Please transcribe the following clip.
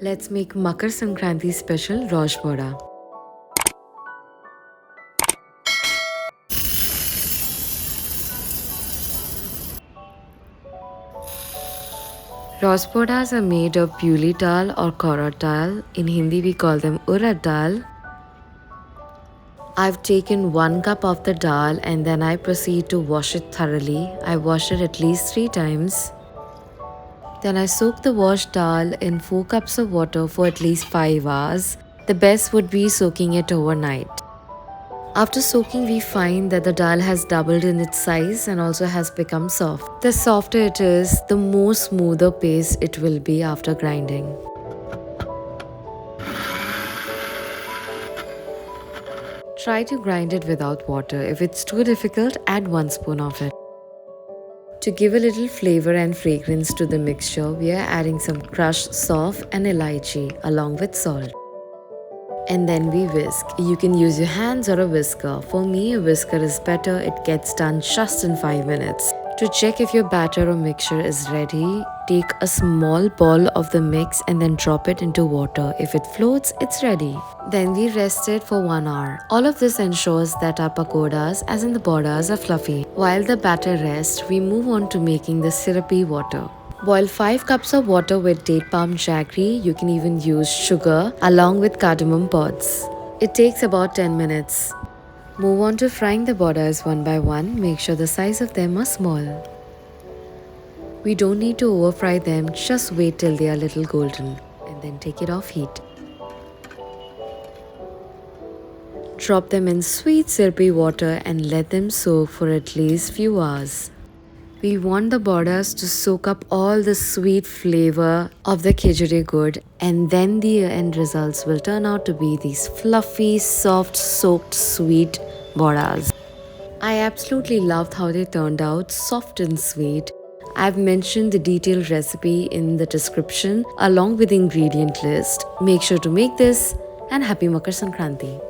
Let's make Makar Sankranti special Rosh Bora. Rosh Boras are made of Buili'r dal or Korai'r dal. In Hindi we call them Urad dal. I've taken 1 cup of the dal and then I proceed to wash it thoroughly. I wash it at least 3 times. Then I soak the washed dal in 4 cups of water for at least 5 hours. The best would be soaking it overnight. After soaking, we find that the dal has doubled in its size and also has become soft. The softer it is, the more smoother paste it will be after grinding. Try to grind it without water. If it's too difficult, add 1 spoon of it. To give a little flavor and fragrance to the mixture, we are adding some crushed saunf and elaichi along with salt. And then we whisk. You can use your hands or a whisker. For me, a whisker is better. It gets done just in 5 minutes. To check if your batter or mixture is ready, take a small ball of the mix and then drop it into water. If it floats, it's ready. Then we rest it for 1 hour. All of this ensures that our pakoras, as in the boras, are fluffy. While the batter rests, we move on to making the syrupy water. Boil 5 cups of water with date palm jaggery. You can even use sugar along with cardamom pods. It takes about 10 minutes. Move on to frying the boras one by one. Make sure the size of them are small. We don't need to over fry them, just wait till they are a little golden and then take it off heat. Drop them in sweet syrupy water and let them soak for at least few hours. We want the boras to soak up all the sweet flavor of the Khejur'er good, and then the end results will turn out to be these fluffy, soft, soaked, sweet boras. I absolutely loved how they turned out, soft and sweet. I've mentioned the detailed recipe in the description along with the ingredient list. Make sure to make this, and happy Makar Sankranti.